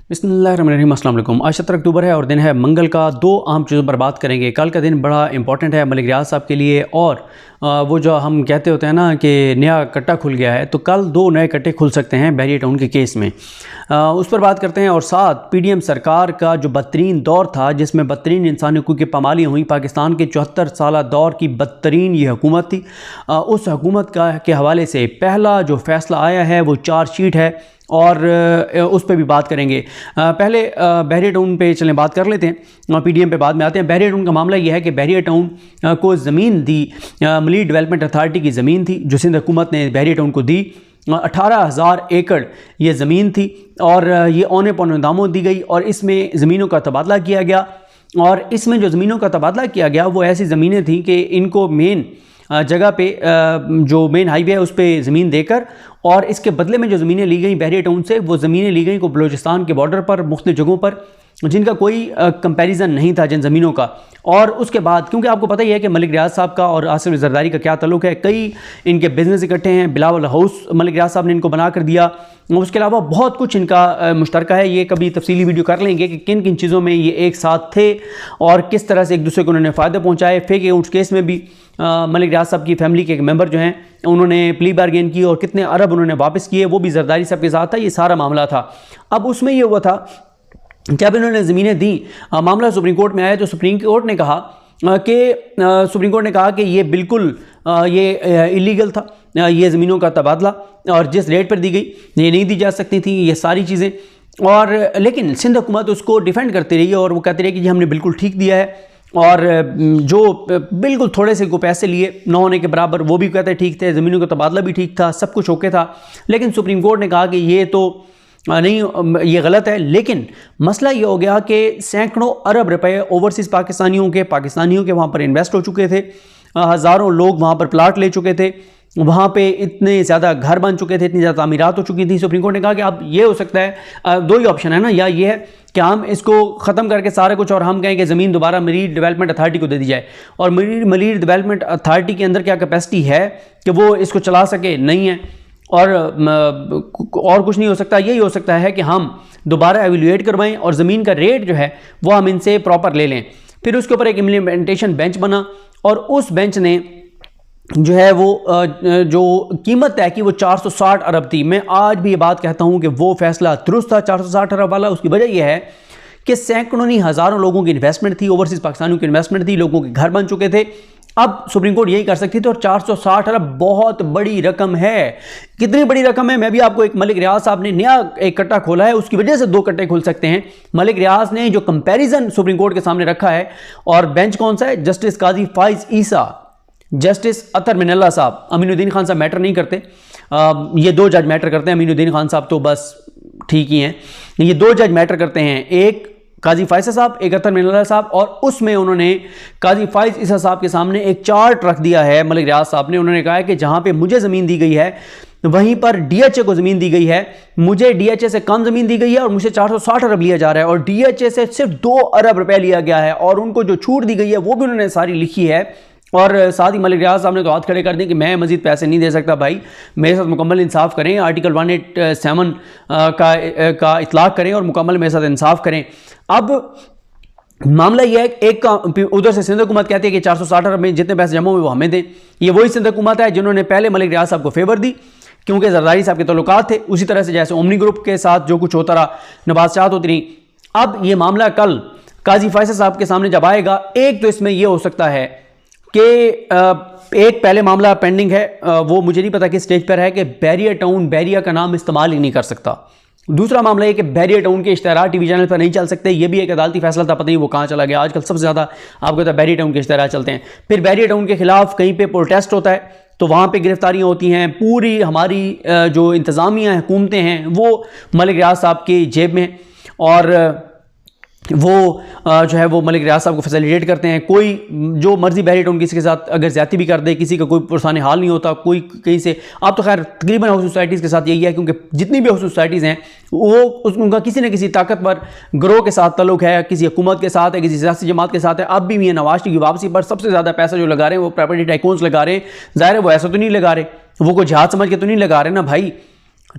बिस्मिल्लाहिर्रहमानिर्रहीम। अस्सलाम वालेकुम। आज 17 अक्टूबर है और दिन है मंगल का। दो अहम चीज़ों पर बात करेंगे। कल का दिन बड़ा इंपॉर्टेंट है मलिक रियाज साहब के लिए, और वो जो हम कहते होते हैं ना कि नया कट्टा खुल गया है, तो कल दो नए कट्टे खुल सकते हैं बहरिया टाउन के केस में। उस पर बात करते हैं। और साथ पीडीएम सरकार का जो बदतरीन दौर था, जिसमें बदतरीन इंसानी हकूक़ की पामालियाँ हुई, पाकिस्तान के 74 साल दौर की बदतरीन ये हुकूमत थी। उस हुकूमत के हवाले से पहला जो फ़ैसला आया है वो चार्जशीट है, और उस पर भी बात करेंगे। पहले बहरिया टाउन पे चलें बात कर लेते हैं, पीडीएम पे बाद में आते हैं। बहरिया टाउन का मामला यह है कि बहरिया टाउन को ज़मीन दी, मलीर डेवलपमेंट अथॉरिटी की ज़मीन थी जो सिंध हुकूमत ने बहरिया टाउन को दी। 18,000 एकड़ ये ज़मीन थी, और ये औने पौने दामों दी गई, और इसमें ज़मीनों का तबादला किया गया। और इसमें जो ज़मीनों का तबादला किया गया वो ऐसी ज़मीनें थीं कि इनको मेन जगह पे जो मेन हाईवे है उस पर ज़मीन देकर, और इसके बदले में जो ज़मीनें ली गई बहरिया टाउन से, वो ज़मीनें ली गई को बलूचिस्तान के बॉर्डर पर मुख्तलिफ जगहों पर, जिनका कोई कंपैरिजन नहीं था जिन ज़मीनों का। और उसके बाद क्योंकि आपको पता ही है कि मलिक रियाज साहब का और आसिफ जरदारी का क्या ताल्लुक है, कई इनके बिजनेस इकट्ठे हैं। बिलावल हाउस मलिक रियाज साहब ने इनको बना कर दिया। उसके अलावा बहुत कुछ इनका मुश्तरका है। ये कभी तफसीली वीडियो कर लेंगे कि किन किन चीज़ों में ये एक साथ थे और किस तरह से एक दूसरे को उन्होंने फ़ायदे पहुँचाए। फेक अकाउंट्स केस में भी मलिक रियाज साहब की फैमिली के एक मेंबर जो हैं उन्होंने प्ली बार्गेन की, और कितने अरब उन्होंने वापस किए, वो भी जरदारी साहब के साथ था। ये सारा मामला था। अब उसमें ये हुआ था कि अब इन्होंने ज़मीनें दी, मामला सुप्रीम कोर्ट में आया, तो सुप्रीम कोर्ट ने कहा कि ये बिल्कुल ये इलीगल था, ये ज़मीनों का तबादला, और जिस रेट पर दी गई ये नहीं दी जा सकती थी, ये सारी चीज़ें। और लेकिन सिंध हुकूमत उसको डिफेंड करती रही, और वो कहती रही कि जी हमने बिल्कुल ठीक दिया है, और जो बिल्कुल थोड़े से को पैसे लिए न होने के बराबर वो भी कहते ठीक थे, ज़मीनों का तबादला भी ठीक था, सब कुछ ओके था। लेकिन सुप्रीम कोर्ट ने कहा कि ये तो नहीं, ये गलत है। लेकिन मसला ये हो गया कि सैकड़ों अरब रुपए ओवरसीज़ पाकिस्तानियों के वहाँ पर इन्वेस्ट हो चुके थे, हज़ारों लोग वहाँ पर प्लाट ले चुके थे, वहाँ पे इतने ज़्यादा घर बन चुके थे, इतनी ज़्यादा तामीरात हो चुकी थी। सुप्रीम कोर्ट ने कहा कि अब ये हो सकता है, दो ही ऑप्शन है ना, या ये है कि हम इसको ख़त्म करके सारा कुछ और हम कहें कि ज़मीन दोबारा मलीर डेवलपमेंट अथॉरिटी को दे दी जाए, और मलीर डेवलपमेंट अथॉरिटी के अंदर क्या कैपेसिटी है कि वो इसको चला सके, नहीं है, और कुछ नहीं हो सकता। यही हो सकता है कि हम दोबारा एवेल्यूएट करवाएं और ज़मीन का रेट जो है वो हम इनसे प्रॉपर ले लें। फिर उसके ऊपर एक इम्प्लीमेंटेशन बेंच बना, और उस बेंच ने जो है वो जो कीमत तय की वो 460 अरब थी। मैं आज भी ये बात कहता हूँ कि वो फैसला दुरुस्त था, 460 अरब वाला। उसकी वजह यह है कि सैकड़ों नहीं हज़ारों लोगों की इन्वेस्टमेंट थी, ओवरसीज़ पाकिस्तानियों की इन्वेस्टमेंट थी, लोगों के घर बन चुके थे। अब सुप्रीम कोर्ट यही कर सकती थी, और 460 अरब बहुत बड़ी रकम है। कितनी बड़ी रकम है, मैं भी आपको, एक मलिक रियाज साहब ने नया एक कट्टा खोला है, उसकी वजह से दो कट्टे खुल सकते हैं। मलिक रियाज ने जो कंपैरिजन सुप्रीम कोर्ट के सामने रखा है, और बेंच कौन सा है, जस्टिस काजी फाइज ईसा, जस्टिस अतर मिनल्ला साहब, अमीनुद्दीन खान साहब मैटर नहीं करते। ये दो जज मैटर करते हैं। अमीनुद्दीन खान साहब तो बस ठीक ही हैं। ये दो जज मैटर करते हैं, एक काजी फाइज साहब, एक अतर मिनल्ला साहब। और उसमें उन्होंने काजी फाइज ईसा साहब के सामने एक चार्ट रख दिया है मलिक रियाज साहब ने। उन्होंने कहा है कि जहां पे मुझे ज़मीन दी गई है वहीं पर डीएचए को ज़मीन दी गई है, मुझे डीएचए से कम ज़मीन दी गई है, और मुझे 460 अरब लिया जा रहा है, और डीएचए से सिर्फ 2 अरब रुपए लिया गया है, और उनको जो छूट दी गई है वो भी उन्होंने सारी लिखी है। और साथ ही मलिक रियाज साहब ने तो हाथ खड़े कर दें कि मैं मजीद पैसे नहीं दे सकता, भाई मेरे साथ मुकम्मल इंसाफ करें, आर्टिकल 187 का इतलाक़ करें और मुकम्मल मेरे साथ इंसाफ करें। अब मामला यह है, एक उधर से सिंध हुकूमत कहती है कि 460 अरब में जितने पैसे जमा हुए वो हमें दें। ये वही सिंध हुकूमत है जिन्होंने पहले मलिक रियाज साहब को फेवर दी, क्योंकि जरदारी साहब के तल्लुकात थे। उसी तरह से जैसे ओमनी ग्रुप के साथ जो कुछ होता रहा, नवाज़शात होती रही। अब ये मामला कल काजी फैसल साहब के सामने जब आएगा, एक तो इसमें यह हो सकता है कि एक पहले मामला पेंडिंग है, वो मुझे नहीं पता किस स्टेज पर है, कि बहरिया टाउन बहरिया का नाम इस्तेमाल ही नहीं कर सकता। दूसरा मामला है कि बहरिया टाउन के इश्तहार टीवी चैनल पर नहीं चल सकते। ये भी एक अदालती फैसला था, पता नहीं वो कहाँ चला गया। आजकल सबसे ज़्यादा आपको पता है बहरिया टाउन के इश्तहार चलते हैं। फिर बहरिया टाउन के खिलाफ कहीं पे प्रोटेस्ट होता है तो वहाँ पे गिरफ्तारियाँ होती हैं। पूरी हमारी जो इंतज़ामिया हुकूमतें हैं वो मलिक रियाज साहब की जेब में, और वो जो है वो मलिक रियाज साहब को फैसिलिटेट करते हैं। कोई जो मर्जी बहरिया टाउन किसी के साथ अगर ज़्यादती भी कर दे, किसी का कोई पुरसाने हाल नहीं होता, कोई कहीं से। आप तो खैर तकरीबन हाउस सोसाइटीज़ के साथ यही है, क्योंकि जितनी भी हाउस सोसाइटीज़ हैं वो उनका किसी न किसी ताकतवर ग्रोह के साथ ताल्लुक है, किसी हुकूमत के साथ है, किसी सियासी जमात के साथ है। अब भी मियां नवाज शरीफ की वापसी पर सबसे ज़्यादा पैसा जो लगा रहे हैं वो प्रॉपर्टी टाइकून्स लगा रहे हैं। ज़ाहिर है वो ऐसा तो नहीं लगा रहे, वो कोई जहाज समझ के तो नहीं लगा रहे ना भाई।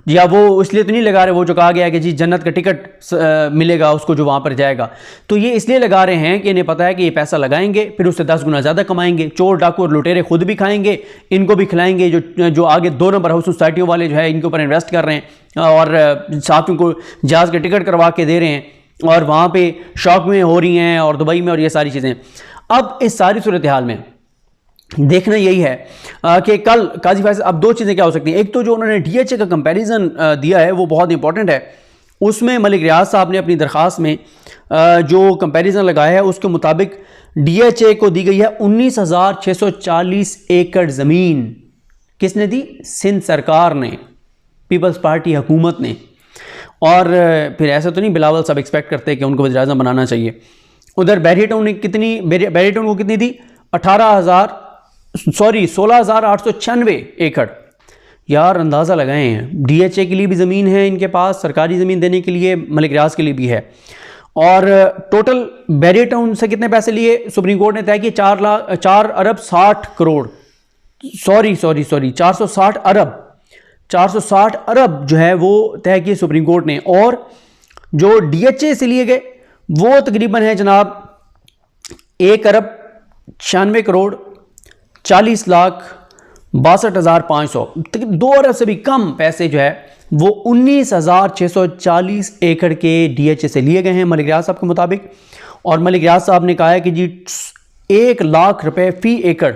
या वो इसलिए तो नहीं लगा रहे, वो जो कहा गया है कि जी जन्नत का टिकट मिलेगा उसको जो वहाँ पर जाएगा, तो ये इसलिए लगा रहे हैं कि इन्हें पता है कि ये पैसा लगाएंगे फिर उससे 10 गुना ज़्यादा कमाएंगे। चोर डाकू और लुटेरे खुद भी खाएंगे, इनको भी खिलाएंगे, जो आगे 2 नंबर हाउस सोसाइटियों वाले जो है इनके ऊपर इन्वेस्ट कर रहे हैं और साथ उनको जहाज़ के टिकट करवा के दे रहे हैं और वहाँ पर शौक में हो रही हैं और दुबई में और ये सारी चीज़ें। अब इस सारी सूरत हाल में देखना यही है कि कल काजी फैसल, अब 2 चीज़ें क्या हो सकती हैं। एक तो जो उन्होंने DHA का कंपैरिजन दिया है वो बहुत इंपॉर्टेंट है। उसमें मलिक रियाज साहब ने अपनी दरख्वास्त में जो कंपैरिजन लगाया है उसके मुताबिक DHA को दी गई है 19,640 एकड़ ज़मीन। किसने दी? सिंध सरकार ने, पीपल्स पार्टी हुकूमत ने। और फिर ऐसा तो नहीं बिलावल साहब एक्सपेक्ट करते कि उनको वज़ीर आज़म बनाना चाहिए। उधर बैरिटन ने बैरिटन को कितनी दी? 16,896 एकड़। यार अंदाज़ा लगाए हैं, DHA के लिए भी ज़मीन है इनके पास, सरकारी ज़मीन देने के लिए मलिक रियाज के लिए भी है। और टोटल बैरिटन से कितने पैसे लिए? सुप्रीम कोर्ट ने तय किए 4 अरब 60 करोड़, सॉरी 460 अरब, 460 अरब जो है वो तय किए सुप्रीम कोर्ट ने। और जो DHA से लिए गए वो तकरीबन है जनाब 1 अरब 96 करोड़ 40 लाख 62,500, 2 अरब से भी कम पैसे जो है वो 19,640 एकड़ के DHA से लिए गए हैं मलिक रियाज साहब के मुताबिक। और मलिक रियाज साहब ने कहा है कि जी 1 लाख रुपए फी एकड़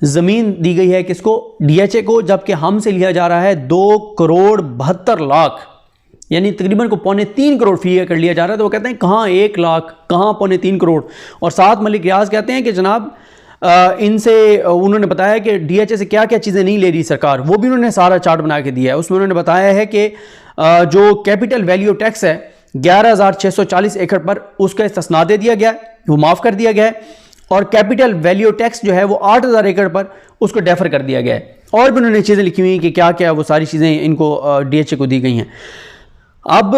ज़मीन दी गई है किसको? DHA को, जबकि हमसे लिया जा रहा है 2 करोड़ 72 लाख, यानी तकरीबन को 3.25 करोड़ फी एकड़ लिया जा रहा है। तो वो कहते हैं कहाँ 1 लाख, कहाँ 3.25 करोड़। और साथ मलिक रियाज कहते हैं कि जनाब इनसे उन्होंने बताया कि DHA से क्या क्या चीज़ें नहीं ले रही सरकार, वो भी उन्होंने सारा चार्ट बना के दिया है। उसमें उन्होंने बताया है कि जो कैपिटल वैल्यू टैक्स है 11,640 एकड़ पर उसका इस्तिस्ना दे दिया गया है, वो माफ़ कर दिया गया है। और कैपिटल वैल्यू टैक्स जो है वो 8,000 एकड़ पर उसको डेफर कर दिया गया है। और भी उन्होंने चीज़ें लिखी हुई कि क्या क्या वो सारी चीज़ें इनको DHA को दी गई हैं। अब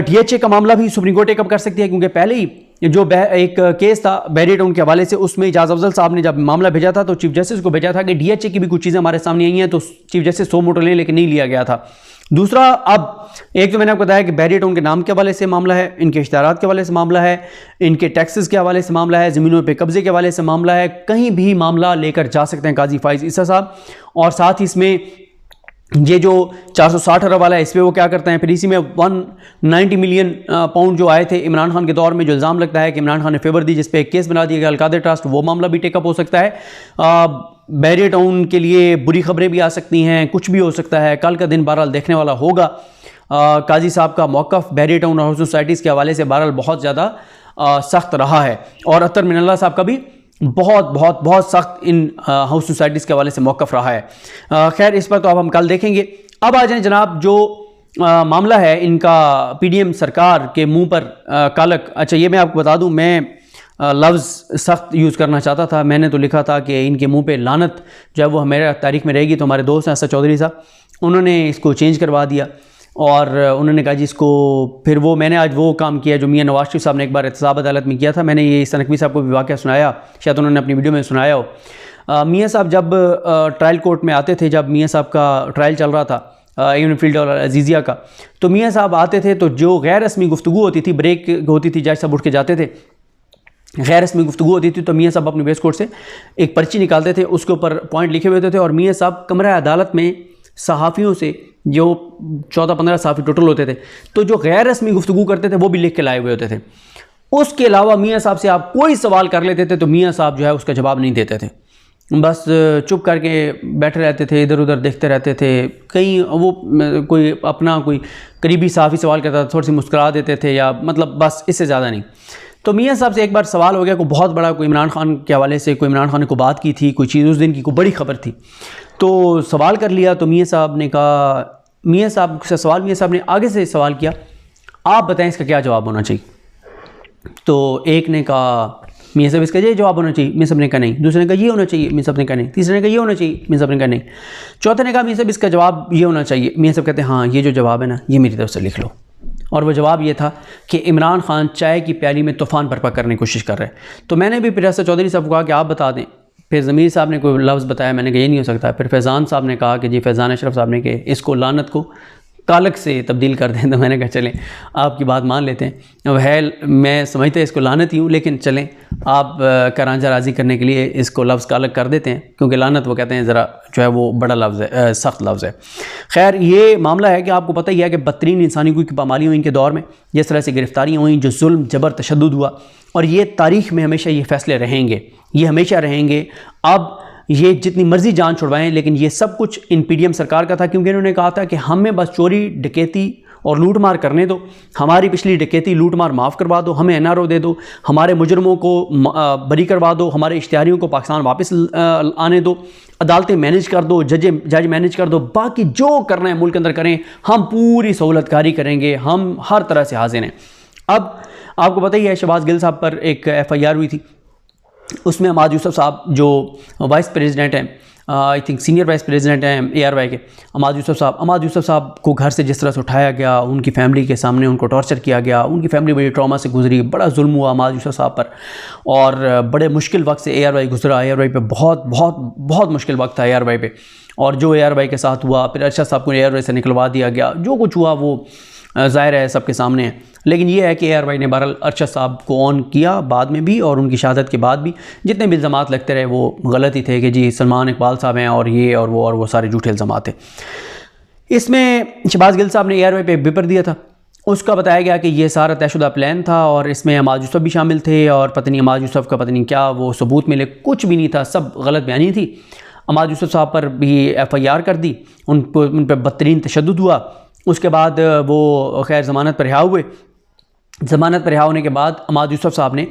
DHA का मामला भी सुप्रीम कोर्ट टेकअप कर सकती है, क्योंकि पहले ही जो एक केस था बैरिटन के हवाले से, उसमें इजाज़ अफजल साहब ने जब मामला भेजा था तो चीफ जस्टिस को भेजा था कि DHA की भी कुछ चीज़ें हमारे सामने आई हैं, तो चीफ जस्टिस 100 मोटर लें, लेकिन नहीं लिया गया था। दूसरा, अब एक तो मैंने आपको बताया कि बैरिटन के नाम के हवाले से मामला है, इनके इश्तिहारात के हवाले से मामला है, इनके टैक्सेस के हवाले से मामला है, ज़मीनों पे कब्जे के हवाले से मामला है, कहीं भी मामला लेकर जा सकते हैं काजी फाइज ईसा साहब। और साथ ही इसमें ये जो 460 अरब वाला है इस पर वो क्या करते हैं। फिर इसी में 190 मिलियन पाउंड जो आए थे इमरान खान के दौर में, जो इल्ज़ाम लगता है कि इमरान खान ने फेवर दी, जिस पे एक केस बना दिया गया अलकादर ट्रस्ट, वो मामला भी टेकअप हो सकता है। बैरिटन के लिए बुरी खबरें भी आ सकती हैं, कुछ भी हो सकता है। कल का दिन बहरहाल देखने वाला होगा। काजी साहब का मौक़िफ़ बैरिटन और सोसाइटीज़ के हवाले से बहरहाल बहुत ज़्यादा सख्त रहा है, और अतर मिनल्ला साहब का भी बहुत सख्त इन हाउस सोसाइटीज़ के हवाले से मौक़िफ़ रहा है। खैर, इस पर तो अब हम कल देखेंगे। अब आ जाएं जनाब, जो मामला है इनका PDM सरकार के मुंह पर कालक। अच्छा, ये मैं आपको बता दूं, मैं लफ्ज़ सख्त यूज़ करना चाहता था। मैंने तो लिखा था कि इनके मुंह पे लानत जो है वो हमारे तारीख़ में रहेगी। तो हमारे दोस्त हैं असद चौधरी साहब, उन्होंने इसको चेंज करवा दिया और उन्होंने कहा जी इसको, फिर वो मैंने आज वो काम किया जो मियाँ नवाज शरीफ साहब ने एक बार एहतसाब अदालत में किया था। मैंने ये सनकवी साहब को भी वाक़या सुनाया, शायद उन्होंने अपनी वीडियो में सुनाया हो। मियाँ साहब जब ट्रायल कोर्ट में आते थे, जब मियाँ साहब का ट्रायल चल रहा था इवन फील्ड और अजीज़िया का, तो मियाँ साहब आते थे तो जो गैर रस्मी गुफ्तगू होती थी, ब्रेक होती थी, जज साहब उठ के जाते थे, गैर रस्मी गुफ्तगू होती थी, तो मियाँ साहब अपनी बेस कोर्ट से एक पर्ची निकालते थे, उसके ऊपर पॉइंट लिखे हुए होते थे। और मियाँ साहब कमरा अदालत में सहाफ़ियों से, जो 14-15 सहाफ़ी टोटल होते थे, तो जो गैर रस्मी गुफ्तगू करते थे वो भी लिख के लाए हुए होते थे। उसके अलावा मियाँ साहब से आप कोई सवाल कर लेते थे तो मियाँ साहब जो है उसका जवाब नहीं देते थे, बस चुप करके बैठे रहते थे, इधर उधर देखते रहते थे। कहीं वो कोई अपना कोई करीबी सहाफ़ी सवाल करता था, थोड़ी सी मुस्कुरा देते थे, या मतलब बस इससे ज़्यादा नहीं। तो मियाँ साहब से एक बार सवाल हो गया, कोई बहुत बड़ा, कोई इमरान खान के हवाले से, कोई इमरान खान ने को बात की थी, कोई चीज़ उस दिन की कोई बड़ी खबर थी, तो सवाल कर लिया। तो मियाँ साहब ने कहा, मियाँ साहब से सवाल, मियाँ साहब ने आगे से सवाल किया, आप बताएं इसका क्या जवाब होना चाहिए। तो एक ने कहा मियाँ साहब इसका ये जवाब होना चाहिए, मियाँ साहब ने कहा नहीं। दूसरे ने कहा ये होना चाहिए, मियाँ साहब ने कहा नहीं। तीसरे ने कहा ये होना चाहिए, मियाँ साहब ने कहा नहीं। चौथे ने कहा मियाँ साहब इसका जवाब ये होना चाहिए। मियाँ साहब कहते हैं हाँ, ये जो जवाब है ना, ये मेरी तरफ से लिख लो। और वो जवाब ये था कि इमरान खान चाय की प्याली में तूफ़ान बर्पा करने की कोशिश कर रहे हैं। तो मैंने भी फिर असद चौधरी साहब को कहा कि आप बता दें। फिर ज़मीर साहब ने कोई लफ्ज़ बताया, मैंने कहा ये नहीं हो सकता। फिर फैज़ान साहब ने कहा कि जी, फैज़ान अशरफ साहब ने कि इसको लानत को कालक से तब्दील कर दें, तो मैंने कहा चलें आपकी बात मान लेते हैं। अब है, मैं समझते इसको लानत ही हूँ, लेकिन चलें आप का रांझा राज़ी करने के लिए इसको लफ्ज़ कालक कर देते हैं, क्योंकि लानत वो कहते हैं ज़रा जो है वो बड़ा लफ्ज़ है, सख्त लफ्ज़ है। खैर, ये मामला है कि आपको पता ही है कि बदतरीन इंसानी की पामाली हुई इनके दौर में, जिस तरह से गिरफ्तारियाँ हुई, जो जुल्म जबर तशद्दुद हुआ, और ये तारीख़ में हमेशा ये फ़ैसले रहेंगे, ये हमेशा रहेंगे। अब ये जितनी मर्जी जान छुड़वाएं, लेकिन ये सब कुछ इन पीडीएम सरकार का था, क्योंकि इन्होंने कहा था कि हमें बस चोरी डकैती और लूट मार करने दो, हमारी पिछली डकैती लूट मार माफ़ करवा दो, हमें एनआरओ दे दो, हमारे मुजरमों को बरी करवा दो, हमारे इश्तिहारियों को पाकिस्तान वापस आने दो, अदालतें मैनेज कर दो, जज मैनेज कर दो, बाकी जो करना है मुल्क के अंदर करें, हम पूरी सहूलतकारी करेंगे, हम हर तरह से हाजिर हैं। अब आपको पता ही है शहबाज गिल साहब पर एक FIR हुई थी, उसमें अमाद यूसुफ साहब जो वाइस प्रेसिडेंट हैं, I think senior vice president हैं ARY के, अमाद यूसुफ साहब को घर से जिस तरह से उठाया गया, उनकी फैमिली के सामने उनको टॉर्चर किया गया, उनकी फैमिली बड़ी ट्रॉमा से गुजरी, बड़ा जुल्म हुआ अमाद यूसुफ साहब पर, और बड़े मुश्किल वक्त से ARY गुजरा। ARY पे बहुत मुश्किल वक्त था ARY पे, और जो ARY के साथ हुआ, फिर अरशद साहब को ARY से निकलवा दिया गया, जो कुछ हुआ वो ज़ाहिर है सबके सामने है। लेकिन ये है कि ARY ने बहरहाल अरशद साहब को ऑन किया बाद में भी, और उनकी शहादत के बाद भी जितने भी इल्ज़ामात लगते रहे वो गलत ही थे कि जी सलमान इकबाल साहब हैं और ये और वो सारे झूठे इल्ज़ामात थे। इसमें शहबाज गिल साहब ने ARY पे एक पेपर दिया था, उसका बताया गया कि ये सारा तयशुदा प्लान था, और इसमें अमाद यूसुफ भी शामिल थे, और पता नहीं अमाद यूसुफ का पता नहीं क्या वो सबूत मिले, कुछ भी नहीं था, सब गलत बयानी थी। अमाद यूसुफ साहब पर भी FIR कर दी, उन पर बदतरीन तशद्दुद हुआ। उसके बाद वो खैर ज़मानत पर रिहा हुए। ज़मानत पर रिहा होने के बाद अमाद यूसुफ साहब ने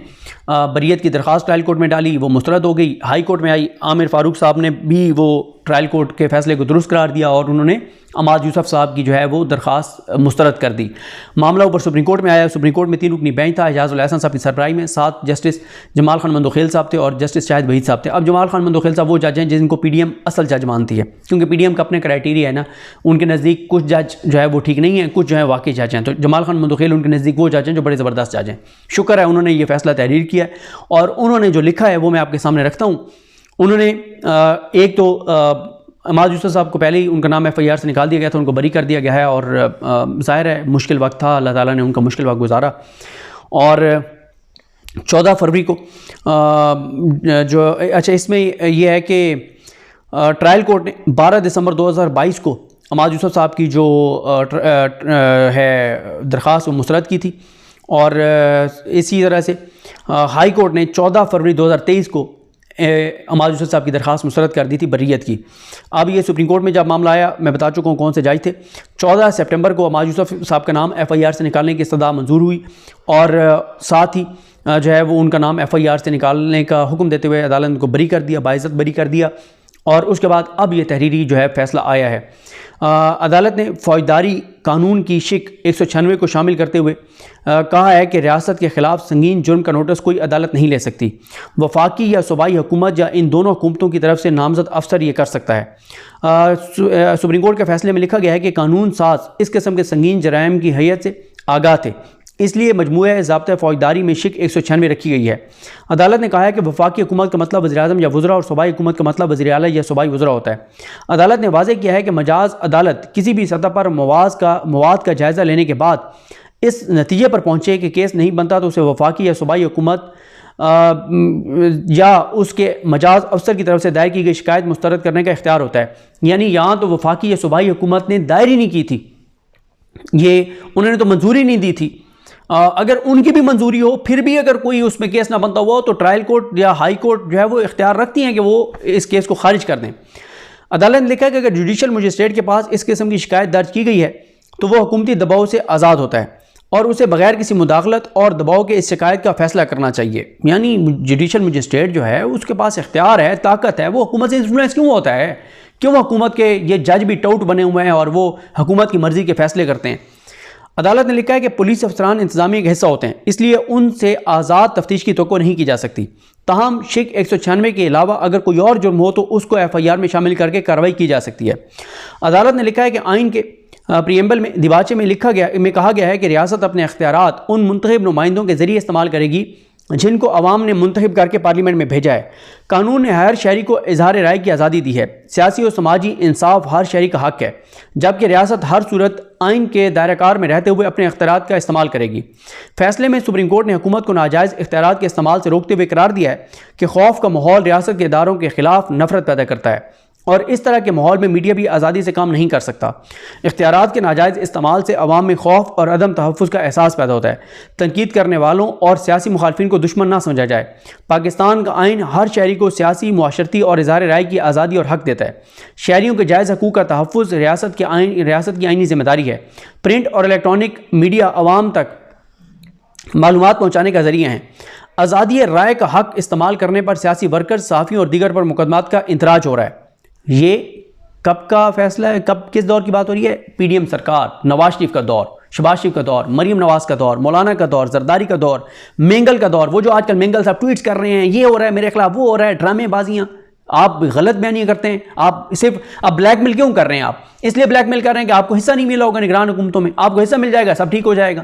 बरियत की दरख्वास्त ट्रायल कोर्ट में डाली, वो मुस्तरद हो गई, हाई कोर्ट में आई। आमिर फ़ारूक साहब ने भी वो ट्रायल कोर्ट के फ़ैसले को दुरुस्त करार दिया, और उन्होंने अमाद यूसुफ साहब की जो है वो दरख्वास्त मुस्तरद कर दी। मामला ऊपर सुप्रीम कोर्ट में आया। सुप्रीम कोर्ट में 3 रुकनी बेंच था, एजाज़ुल एहसान साहब की सरबराही में, 7 जस्टिस जमाल खान मंदोखेल साहब थे और जस्टिस शाहिद वहीद साहब थे। अब जमाल खान मंदोखेल साहब वो जज हैं जिनको PDM असल जज मानती है, क्योंकि PDM का अपने क्राइटेरिया है ना, उनके नज़दीक कुछ जज जो है वो ठीक नहीं है, कुछ जो है वाकई जज हैं। तो जमाल खान मंदोखेल उनके नज़दीक वो जज हैं जो बड़े ज़बरदस्त जज हैं। शुक्र है उन्होंने ये फ़ैसला तहरीर किया है, और उन्होंने जो लिखा है वो मैं आपके सामने रखता हूँ। उन्होंने एक तो अमाद यूसुफ साहब को पहले ही उनका नाम FIR से निकाल दिया गया था, उनको बरी कर दिया गया है, और ज़ाहिर है मुश्किल वक्त था, अल्लाह ताला ने उनका मुश्किल वक्त गुजारा। और 14 फरवरी को जो अच्छा इसमें यह है कि ट्रायल कोर्ट ने 12 दिसंबर 2022 को अमाद यूसुफ साहब की जो है दरख्वास्त वो मुस्तरद की थी, और इसी तरह से हाई कोर्ट ने 14 फरवरी 2023 को अमाद यूसुफ साहब की दरख्वास्त मुस्तरद कर दी थी बर्रियत की। अब ये सुप्रीम कोर्ट में जब मामला आया, मैं बता चुका हूँ कौन से जज थे। 14 सितंबर को अमाद यूसुफ साहब का नाम FIR से निकालने की इस्तदा मंजूर हुई, और साथ ही जो है वो उनका नाम FIR से निकालने का हुक्म देते हुए अदालत ने उनको बरी कर दिया, बाइज़्ज़त बरी कर दिया। और उसके बाद अब ये तहरीरी जो है फ़ैसला आया है। अदालत ने फ़ौजदारी कानून की शिक 196 को शामिल करते हुए कहा है कि रियासत के ख़िलाफ़ संगीन जुर्म का नोटिस कोई अदालत नहीं ले सकती। वफाकी या सूबाई हुकूमत या इन दोनों हुकूमतों की तरफ से नामजद अफसर ये कर सकता है। सुप्रीम कोर्ट के फैसले में लिखा गया है कि कानून साज इस किस्म के संगीन जराइम की हैयत से आगाह थे, इसलिए मजमूए ज़ाब्ता फ़ौजदारी में शिक 196 रखी गई है। अदालत ने कहा है कि वफाकी हुकूमत का मतलब वज़ीर-ए-आज़म या वज़रा और सूबाई हुकूमत का मतलब वज़ीर आला या सूबाई वज़रा होता है। अदालत ने वाज़ेह किया है कि मजाज अदालत किसी भी सतह पर मवाद का जायज़ा लेने के बाद इस नतीजे पर पहुँचे कि केस नहीं बनता तो उसे वफाकी या सूबाई हुकूमत या उसके मजाज अफसर की तरफ से दायर की गई शिकायत मुस्तरद करने का इख्तियार होता है। यानी यहाँ तो वफाकी या सूबाई हुकूमत ने दायर ही नहीं की थी, ये उन्होंने तो मंजूरी नहीं दी थी। अगर उनकी भी मंजूरी हो फिर भी अगर कोई उसमें केस ना बनता हुआ हो तो ट्रायल कोर्ट या हाई कोर्ट जो है वो इख्तियार रखती हैं कि वो इस केस को खारिज कर दें। अदालत ने लिखा है कि अगर जुडिशल मजिस्ट्रेट के पास इस किस्म की शिकायत दर्ज की गई है तो वह हुकूमती दबाव से आज़ाद होता है और उसे बगैर किसी मुदाखलत और दबाव के इस शिकायत का फैसला करना चाहिए। यानी जुडिशल मजिस्ट्रेट जो है उसके पास इख्तियार है, ताकत है, वो हुकूमत से इन्फ्लुएंस क्यों होता है? क्यों हुकूमत के ये जज भी टाउट बने हुए हैं और वो हुकूमत की मर्जी के फैसले करते हैं? अदालत ने लिखा है कि पुलिस अफसरान इंतजामिया का हिस्सा होते हैं, इसलिए उनसे आज़ाद तफ्तीश की तवक्को नहीं की जा सकती। ताहम शिक 196 के अलावा अगर कोई और जुर्म हो तो उसको FIR में शामिल करके कार्रवाई की जा सकती है। अदालत ने लिखा है कि आइन के प्रीएम्बल में दिबाचे में कहा गया है कि रियासत अपने इख्तियारात उन मुंतखब नुमाइंदों के ज़रिए इस्तेमाल करेगी जिनको अवाम ने मुंतखब करके पार्लियामेंट में भेजा है। कानून ने हर शहरी को इजहार राय की आज़ादी दी है। सियासी और समाजी इंसाफ हर शहरी का हक है, जबकि रियासत हर सूरत आइन के दायराकार में रहते हुए अपने इख्तियारात का इस्तेमाल करेगी। फैसले में सुप्रीम कोर्ट ने हुकूमत को नाजायज़ इख्तियारात के इस्तेमाल से रोकते हुए करार दिया है कि खौफ का माहौल रियासत के इदारों के खिलाफ नफरत पैदा करता है और इस तरह के माहौल में मीडिया भी आज़ादी से काम नहीं कर सकता। इख्तियारात के नाजायज़ इस्तेमाल से अवाम में खौफ और अदम तहफ़्फ़ुज़ का एहसास पैदा होता है। तनकीद करने वालों और सियासी मुखालफिन को दुश्मन ना समझा जाए। पाकिस्तान का आइन हर शहरी को सियासी, मुआशरती और इज़हार राय की आज़ादी और हक देता है। शहरियों के जायज़ हकूक़ का तहफ़्फ़ुज़ रियासत की आइनी ज़िम्मेदारी है। प्रिंट और इलेक्ट्रॉनिक मीडिया अवाम तक मालूमात पहुँचाने का ज़रिया है। आज़ादी राय का हक इस्तेमाल करने पर सियासी वर्कर्स, सहाफ़ियों और दीगर पर मुकदमात का इंतराज हो रहा है। ये कब का फैसला है, कब किस दौर की बात हो रही है? पीडीएम सरकार, नवाज शरीफ का दौर, शहबाज शरीफ का दौर, मरीम नवाज का दौर, मौलाना का दौर, जरदारी का दौर, मेंगल का दौर। वो जो आजकल मेंगल साहब ट्वीट्स कर रहे हैं, ये हो रहा है मेरे खिलाफ, वो हो रहा है, ड्रामेबाजियाँ, आप गलत बयानियाँ करते हैं। आप सिर्फ अब ब्लैकमेल क्यों कर रहे हैं? आप इसलिए ब्लैकमेल कर रहे हैं कि आपको हिस्सा नहीं मिला होगा निगरान हुकूमतों में, आपको हिस्सा मिल जाएगा, सब ठीक हो जाएगा।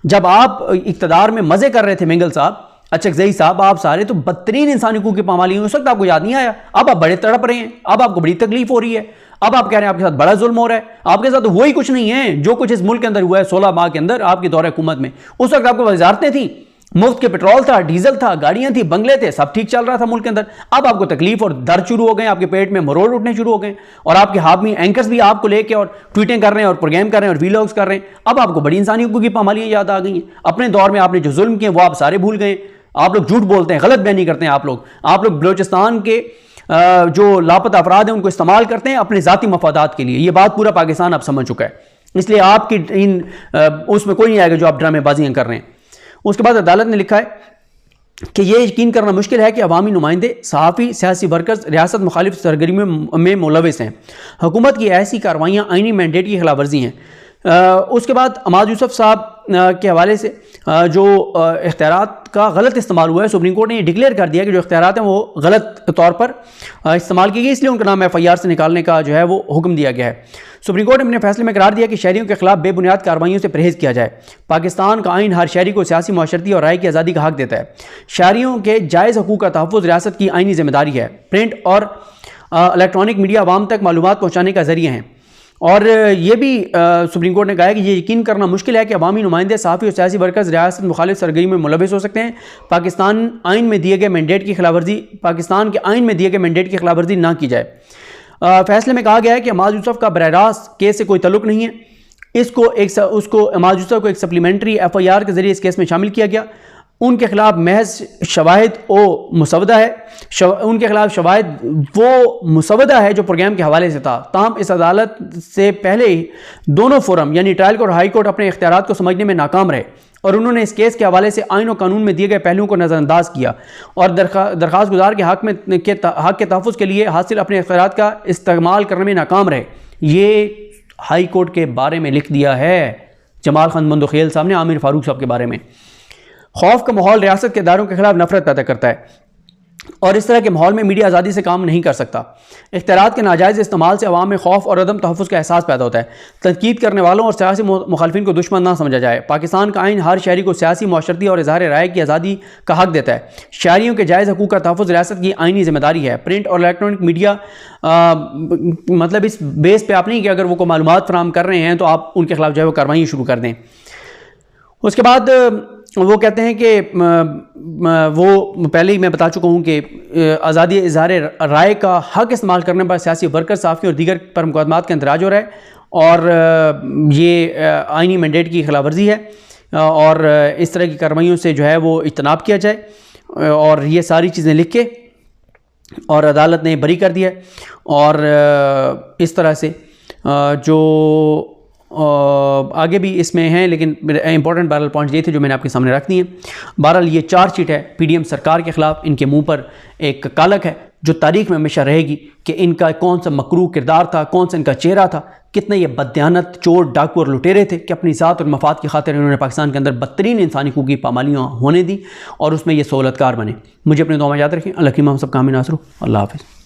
जब आप इक़्तिदार में मजे कर रहे थे मेंगल साहब, अचकज़ई साहब, आप सारे तो बदतरीन इंसानी हकूक़ की पामाली हुई, उस वक्त आपको याद नहीं आया। अब आप बड़े तड़प रहे हैं, अब आपको बड़ी तकलीफ हो रही है, अब आप कह रहे हैं आपके साथ बड़ा जुल्म हो रहा है। आपके साथ तो वही कुछ नहीं है जो कुछ इस मुल्क के अंदर हुआ है 16 माह के अंदर आपकी दौरे हुकूमत में। उस वक्त आपको वजारतें थी, मुफ्त के पेट्रोल था, डीजल था, गाड़ियां थी, बंगले थे, सब ठीक चल रहा था मुल्क के अंदर। अब आपको तकलीफ और दर्द शुरू हो गए, आपके पेट में मरोड़ उठने शुरू हो गए और आपके हामी एंकर्स भी आपको लेके और ट्वीटें कर रहे हैं और प्रोग्राम कर रहे हैं और वीलॉग्स कर रहे हैं। अब आपको बड़ी इंसानी हकूक़ की पामालियां याद आ गई हैं। अपने दौर में आपने जो जुल्म किए वो आप सारे भूल गए। आप लोग झूठ बोलते हैं, गलत बयानी करते हैं। आप लोग बलोचिस्तान के जो लापता अफराद हैं उनको इस्तेमाल करते हैं अपने ज़ाती मफादात के लिए। ये बात पूरा पाकिस्तान अब समझ चुका है, इसलिए आपकी इन उसमें कोई नहीं आएगा जो आप ड्रामेबाजियाँ कर रहे हैं। उसके बाद अदालत ने लिखा है कि यह यकीन करना मुश्किल है कि अवामी नुमाइंदे, सहाफ़ी, सियासी वर्कर्स रियासत मुखालिफ सरगर्मियों में मुलविस हैं। हुकूमत की ऐसी कार्रवाइयाँ आइनी मैंडेट की खिलाफ वर्जी हैं। उसके बाद अमाद यूसुफ साहब के हवाले से जो इख्तियारात का गलत इस्तेमाल हुआ है, सुप्रीम कोर्ट ने ये डिक्लेयर कर दिया कि जो इख्तियारात हैं वो गलत तौर पर इस्तेमाल किए गए, इसलिए उनका नाम FIR से निकालने का जो है वो हुक्म दिया गया है। सुप्रीम कोर्ट ने अपने फैसले में करार दिया कि शहरियों के खिलाफ बेबुनियाद कार्रवाइयों से परहेज़ किया जाए। पाकिस्तान का आइन हर शहरी को सियासी, मुआशरती और राय की आज़ादी का हक देता है। शहरियों के जायज़ हकूक़ का तहफ़्फ़ुज़ रियासत की आइनी ज़िम्मेदारी है। प्रिंट और इलेक्ट्रॉनिक मीडिया आवाम तक मालूमात पहुँचाने का ज़रिया है। और ये भी सुप्रीम कोर्ट ने कहा है कि ये यकीन करना मुश्किल है कि अवामी नुमाइंदे, सहाफ़ी और सियासी वर्कर्स रियासत मुखालिफ सरगर्मी में मुलविस हो सकते हैं। पाकिस्तान के आइन में दिए गए मैंडेट की खिलाफवर्जी ना की जाए। फैसले में कहा गया है कि अमाद यूसुफ का बराह रास्त केस से कोई तल्लुक़ नहीं है। अमाद यूसुफ को एक सप्लीमेंट्री FIR के ज़रिए इस केस में शामिल किया गया। उनके खिलाफ महज शवाहिद ओ मुसवदा है, उनके खिलाफ शवाहिद वो मुसवदा है जो प्रोग्राम के हवाले से था। ताहम इस अदालत से पहले ही दोनों फोरम यानी ट्रायल कोर्ट और हाई कोर्ट अपने इख्तियारात को समझने में नाकाम रहे और उन्होंने इस केस के हवाले से आइन और कानून में दिए गए पहलुओं को नज़रअंदाज किया और दरख्वास्त गुजार के हक के तहफ़्फ़ुज़ के लिए हासिल अपने इख्तियारात का इस्तेमाल करने में नाकाम रहे। ये हाई कोर्ट के बारे में लिख दिया है जमाल खान मंदोखेल साहब ने आमिर फारूक साहब के बारे में। खौफ का माहौल रियासत के इदारों के खिलाफ नफरत पैदा करता है और इस तरह के माहौल में मीडिया आज़ादी से काम नहीं कर सकता। इख्तियारात के नाजायज़ इस्तेमाल से अवाम में खौफ और अदम तहफ़्फ़ुज़ का एहसास पैदा होता है। तनकीद करने वालों और सियासी मुखालफिन को दुश्मन ना समझा जाए। पाकिस्तान का आइन हर शहरी को सियासी, मुआशरती और इज़हार राय की आज़ादी का हक देता है। शहरियों के जायज़ हकूक़ का तहफ़्फ़ुज़ रियासत की आइनी ज़िम्मेदारी है। प्रिंट और इलेक्ट्रॉनिक मीडिया मतलब इस बेस पर आप नहीं कि अगर वो को मालूमात फराहम कर रहे हैं तो आप उनके खिलाफ जो है वो कार्रवाई शुरू कर दें। उसके बाद वो कहते हैं कि वो पहले ही मैं बता चुका हूँ कि आज़ादी इज़हार राय का हक इस्तेमाल करने पर सियासी वर्कर, सहाफ़ी और दीगर पर मुकदमात का इंतराज हो रहा है और ये आइनी मैंडेट की खिलाफवर्जी है और इस तरह की कार्रवाइयों से जो है वो इज्तनाब किया जाए। और ये सारी चीज़ें लिख के और अदालत ने बरी कर दिया और इस तरह से जो आगे भी इसमें हैं, लेकिन इंपॉर्टेंट बहरहाल पॉइंट्स ये थे जो मैंने आपके सामने रख दिए। बहरहाल ये चार्जशीट है पीडीएम सरकार के ख़िलाफ़। इनके मुंह पर एक कालक है जो तारीख़ में हमेशा रहेगी कि इनका कौन सा मकरूह किरदार था, कौन सा इनका चेहरा था, कितने ये बदयानत, चोर, डाकू और लुटेरे थे कि अपनी ज़ात और मफाद की खातिर इन्होंने पाकिस्तान के अंदर बदतरीन इंसानी हकूक़ की पामालियाँ होने दी और उसमें ये सहूलतकार बने। मुझे अपने दुआ में याद रखें। अल्लाह की हम सब कामिल नासर हो। अल्लाह हाफ़िज़।